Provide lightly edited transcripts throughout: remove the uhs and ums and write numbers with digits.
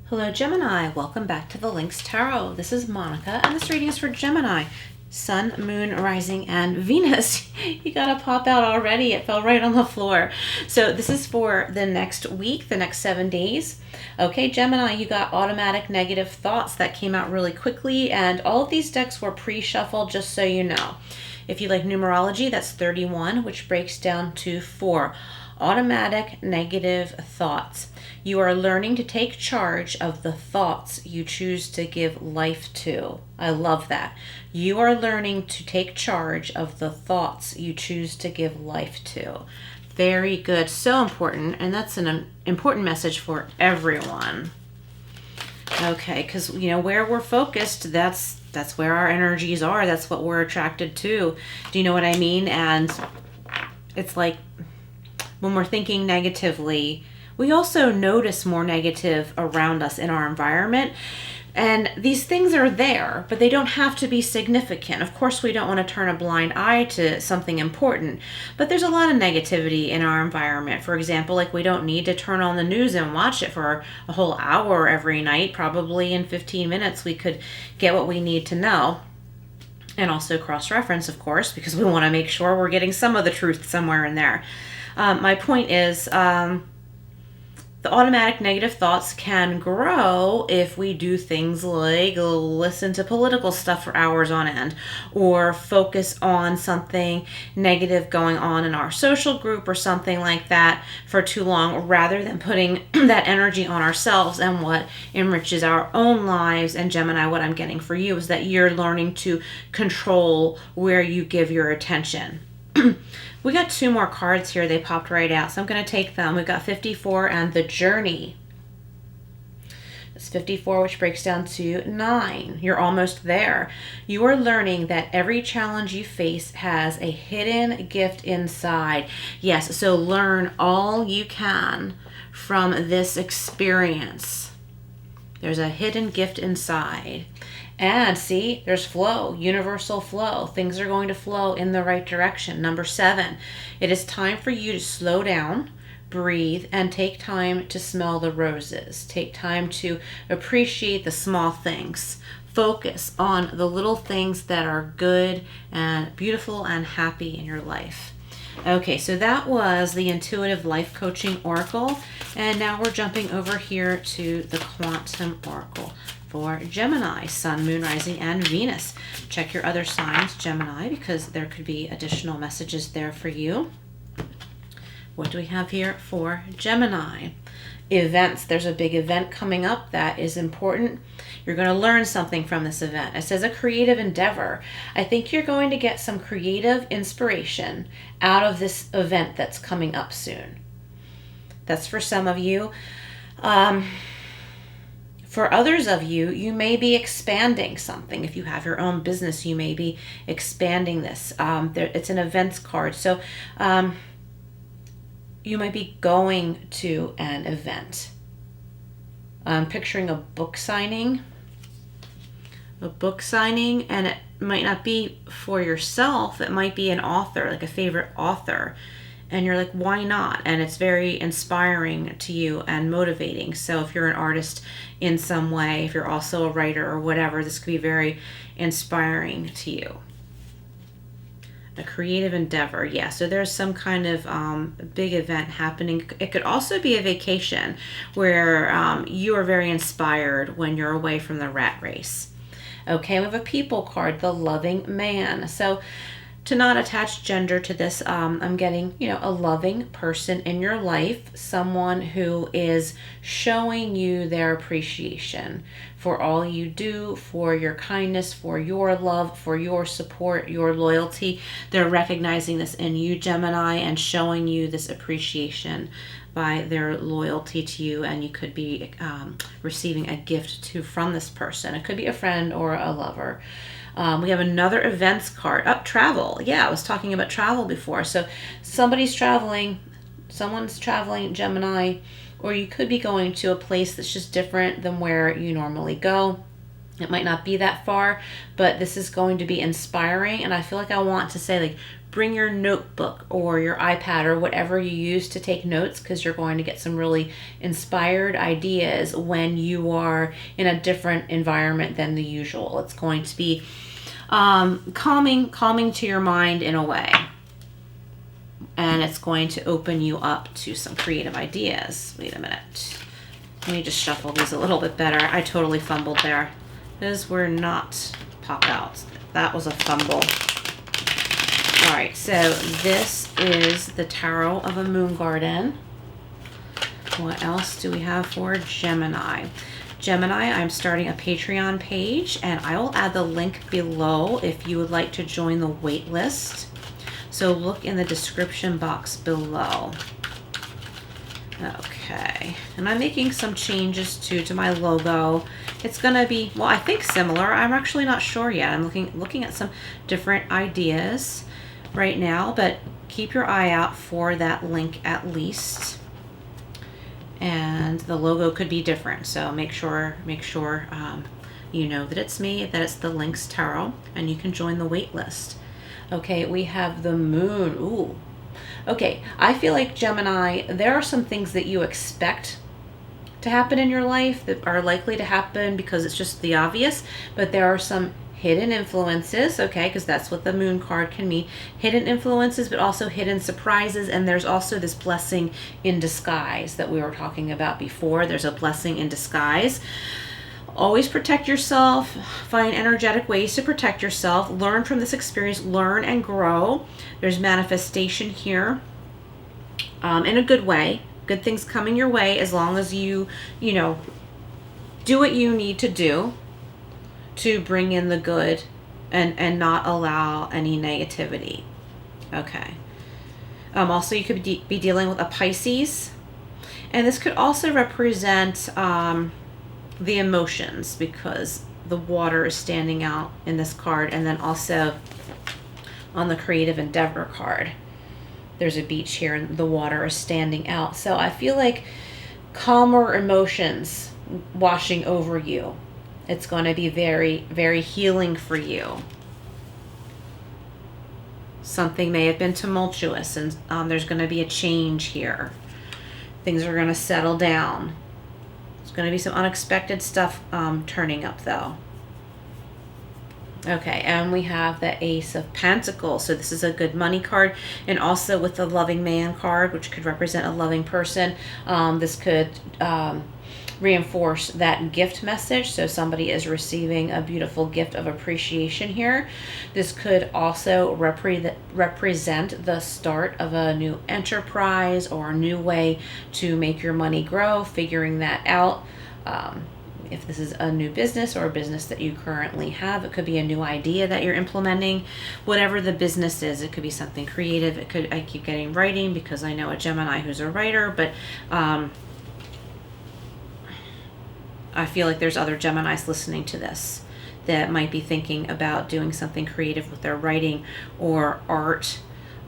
Hello Gemini, welcome back to the Lynx Tarot. This is Monica and this reading is for Gemini, Sun, Moon, Rising, and Venus. You gotta pop out already, it fell right on the floor. So this is for the next week, the next 7 days. Okay Gemini, you got automatic negative thoughts that came out really quickly, and all of these decks were pre-shuffled, just so you know. If you like numerology, that's 31, which breaks down to 4. Automatic negative thoughts. You are learning to take charge of the thoughts you choose to give life to. I love that. You are learning to take charge of the thoughts you choose to give life to. Very good. So important. And that's an important message for everyone. Okay, because, you know, where we're focused, that's where our energies are. That's what we're attracted to. Do you know what I mean? And it's like when we're thinking negatively, we also notice more negative around us in our environment. And these things are there, but they don't have to be significant. Of course, we don't want to turn a blind eye to something important, but there's a lot of negativity in our environment. For example, like we don't need to turn on the news and watch it for a whole hour every night. Probably in 15 minutes, we could get what we need to know. And also cross-reference, of course, because we want to make sure we're getting some of the truth somewhere in there. My point is, the automatic negative thoughts can grow if we do things like listen to political stuff for hours on end, or focus on something negative going on in our social group or something like that for too long, rather than putting that energy on ourselves and what enriches our own lives. And Gemini, what I'm getting for you is that you're learning to control where you give your attention. We got 2 more cards here. They popped right out, so I'm going to take them. We've got 54 and the Journey. It's 54, which breaks down to 9. You're almost there. You are learning that every challenge you face has a hidden gift inside. Yes, so learn all you can from this experience. There's a hidden gift inside. And see, there's flow, universal flow. Things are going to flow in the right direction. Number 7, it is time for you to slow down, breathe, and take time to smell the roses. Take time to appreciate the small things. Focus on the little things that are good and beautiful and happy in your life. Okay, so that was the Intuitive Life Coaching Oracle. And now we're jumping over here to the Quantum Oracle for Gemini, Sun, Moon, Rising, and Venus. Check your other signs, Gemini, because there could be additional messages there for you. What do we have here for Gemini? Events. There's a big event coming up that is important. You're going to learn something from this event. It says a creative endeavor. I think you're going to get some creative inspiration out of this event that's coming up soon. That's for some of you. For others of you, you may be expanding something. If you have your own business, you may be expanding this. It's an events card. So you might be going to an event. I'm picturing a book signing. And it might not be for yourself. It might be an author, like a favorite author. And you're like, why not? And it's very inspiring to you and motivating. So if you're an artist in some way, if you're also a writer or whatever, this could be very inspiring to you. A creative endeavor, yeah. So there's some kind of big event happening. It could also be a vacation where you are very inspired when you're away from the rat race. Okay, we have a people card, the Loving Man. So to not attach gender to this, I'm getting, a loving person in your life, someone who is showing you their appreciation for all you do, for your kindness, for your love, for your support, your loyalty. They're recognizing this in you, Gemini, and showing you this appreciation by their loyalty to you, and you could be receiving a gift from this person. It could be a friend or a lover. We have another events card. Travel. Yeah, I was talking about travel before. So someone's traveling, Gemini, or you could be going to a place that's just different than where you normally go. It might not be that far, but this is going to be inspiring, and I feel like I want to say, like, bring your notebook or your iPad or whatever you use to take notes, because you're going to get some really inspired ideas when you are in a different environment than the usual. It's going to be calming to your mind in a way. And it's going to open you up to some creative ideas. Wait a minute. Let me just shuffle these a little bit better. I totally fumbled there. Those were not pop out. That was a fumble. All right, so this is the Tarot of a Moon Garden. What else do we have for Gemini? Gemini, I'm starting a Patreon page, and I will add the link below if you would like to join the wait list. So look in the description box below. Okay, and I'm making some changes to my logo. It's gonna be, well, I think similar. I'm actually not sure yet. I'm looking at some different ideas right now, but keep your eye out for that link at least. And the logo could be different, so make sure you know that it's me, that it's the Lynx Tarot, and you can join the wait list. Okay, we have the moon. Ooh. Okay, I feel like Gemini, there are some things that you expect to happen in your life that are likely to happen because it's just the obvious, but there are some hidden influences, okay, because that's what the moon card can mean. Hidden influences, but also hidden surprises, and there's also this blessing in disguise that we were talking about before. There's a blessing in disguise. Always protect yourself, find energetic ways to protect yourself, learn from this experience, learn and grow. There's manifestation here in a good way. Good things coming your way as long as you do what you need to do to bring in the good and not allow any negativity. Okay. Also, you could be dealing with a Pisces, and this could also represent the emotions, because the water is standing out in this card, and then also on the creative endeavor card there's a beach here and the water is standing out. So I feel like calmer emotions washing over you. It's going to be very, very healing for you. Something may have been tumultuous, and there's going to be a change here. Things are going to settle down. Going to be some unexpected stuff turning up though. Okay, and we have the Ace of Pentacles. So this is a good money card, and also with the Loving Man card, which could represent a loving person. This could reinforce that gift message. So somebody is receiving a beautiful gift of appreciation here. This could also represent the start of a new enterprise or a new way to make your money grow, figuring that out. If this is a new business or a business that you currently have, it could be a new idea that you're implementing. Whatever the business is, it could be something creative. It could, I keep getting writing because I know a Gemini who's a writer, but I feel like there's other Geminis listening to this that might be thinking about doing something creative with their writing or art.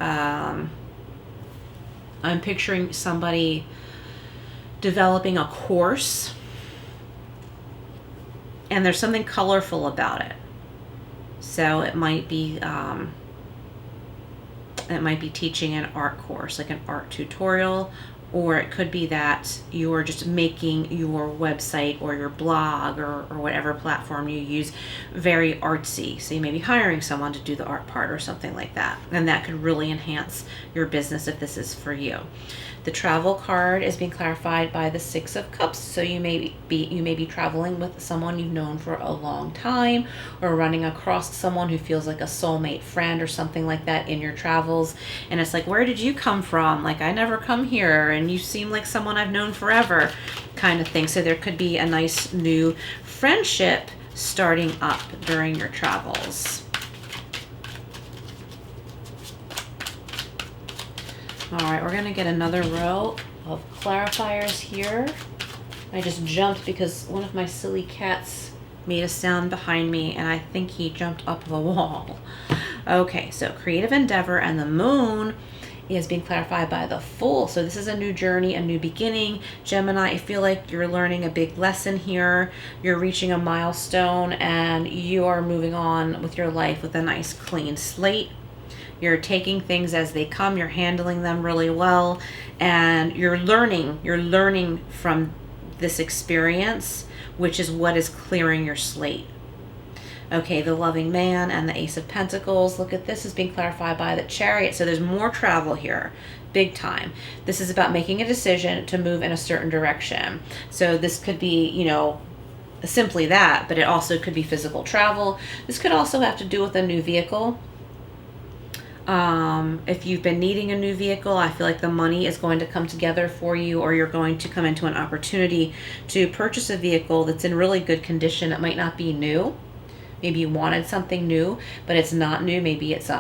I'm picturing somebody developing a course, and there's something colorful about it. So it might be teaching an art course, like an art tutorial, or it could be that you're just making your website or your blog or whatever platform you use very artsy. So you may be hiring someone to do the art part or something like that. And that could really enhance your business if this is for you. The travel card is being clarified by the Six of Cups. So you may be traveling with someone you've known for a long time, or running across someone who feels like a soulmate friend or something like that in your travels. And it's like, where did you come from? Like, I never come here, and you seem like someone I've known forever, kind of thing. So there could be a nice new friendship starting up during your travels. All right, we're going to get another row of clarifiers here. I just jumped because one of my silly cats made a sound behind me, and I think he jumped up the wall. Okay, so creative endeavor and the moon is being clarified by the Fool. So this is a new journey, a new beginning. Gemini, I feel like you're learning a big lesson here. You're reaching a milestone, and you are moving on with your life with a nice clean slate. You're taking things as they come. You're handling them really well. And you're learning from this experience, which is what is clearing your slate. Okay, the loving man and the Ace of Pentacles. Look at this is being clarified by the Chariot. So there's more travel here, big time. This is about making a decision to move in a certain direction. So this could be, you know, simply that, but it also could be physical travel. This could also have to do with a new vehicle. If you've been needing a new vehicle, I feel like the money is going to come together for you, or you're going to come into an opportunity to purchase a vehicle that's in really good condition. It might not be new. Maybe you wanted something new, but it's not new. Maybe it's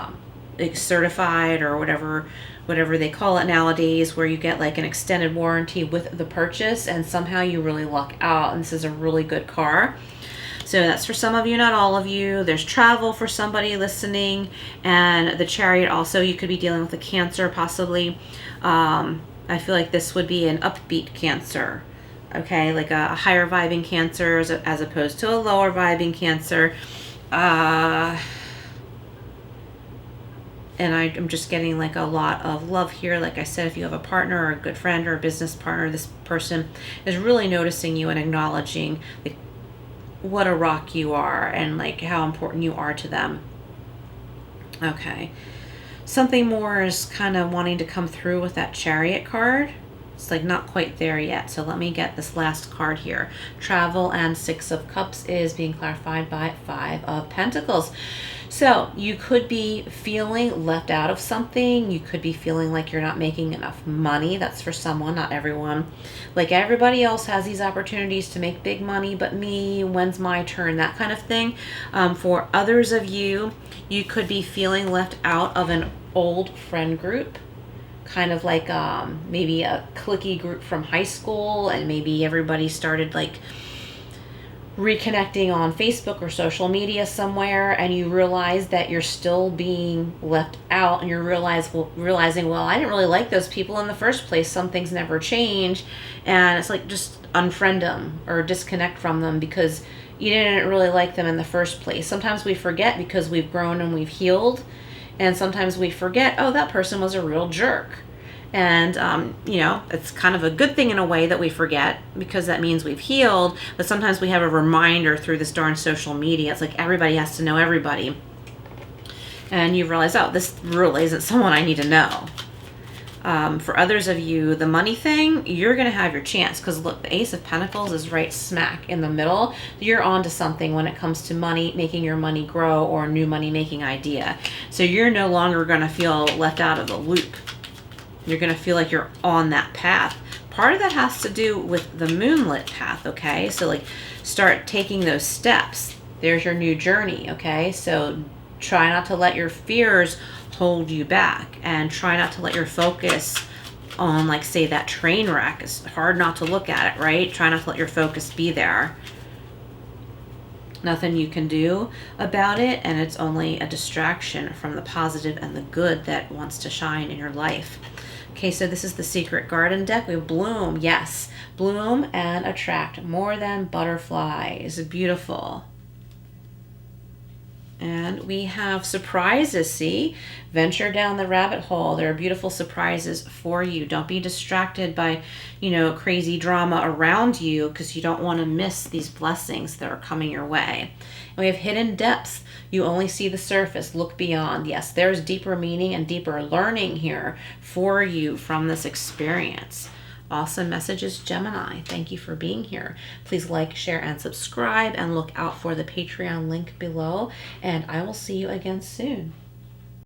certified or whatever they call it nowadays, where you get like an extended warranty with the purchase, and somehow you really luck out, and this is a really good car. So that's for some of you, not all of you. There's travel for somebody listening, and the Chariot also, you could be dealing with a Cancer possibly. I feel like this would be an upbeat Cancer. Okay, like a higher vibing Cancer as opposed to a lower vibing Cancer. And I'm just getting like a lot of love here. Like I said, if you have a partner or a good friend or a business partner, this person is really noticing you and acknowledging like what a rock you are and like how important you are to them. Okay, something more is kind of wanting to come through with that Chariot card. It's like not quite there yet. So let me get this last card here. Travel and Six of Cups is being clarified by Five of Pentacles. So you could be feeling left out of something. You could be feeling like you're not making enough money. That's for someone, not everyone. Like everybody else has these opportunities to make big money, but me, when's my turn? That kind of thing. For others of you, you could be feeling left out of an old friend group. Kind of like maybe a cliquey group from high school, and maybe everybody started like reconnecting on Facebook or social media somewhere, and you realize that you're still being left out, and you're realizing, well, I didn't really like those people in the first place. Some things never change, and it's like just unfriend them or disconnect from them because you didn't really like them in the first place. Sometimes we forget because we've grown and we've healed. And sometimes we forget, oh, that person was a real jerk. And, you know, it's kind of a good thing in a way that we forget because that means we've healed. But sometimes we have a reminder through this darn social media. It's like everybody has to know everybody. And you realize, oh, this really isn't someone I need to know. For others of you, the money thing, you're going to have your chance because look, the Ace of Pentacles is right smack in the middle. You're onto something when it comes to money, making your money grow, or a new money making idea. So you're no longer going to feel left out of the loop. You're going to feel like you're on that path. Part of that has to do with the moonlit path, okay? So like start taking those steps. There's your new journey, okay? So try not to let your fears hold you back, and try not to let your focus on, like, say, that train wreck. It's hard not to look at it, right? Try not to let your focus be there. Nothing you can do about it, and it's only a distraction from the positive and the good that wants to shine in your life. Okay, so this is the Secret Garden deck. We have bloom, yes, bloom and attract more than butterflies. Beautiful. And we have surprises, see? Venture down the rabbit hole. There are beautiful surprises for you. Don't be distracted by, you know, crazy drama around you because you don't want to miss these blessings that are coming your way. And we have hidden depths. You only see the surface. Look beyond. Yes, there's deeper meaning and deeper learning here for you from this experience. Awesome messages, Gemini. Thank you for being here. Please like, share, and subscribe, and look out for the Patreon link below. And I will see you again soon.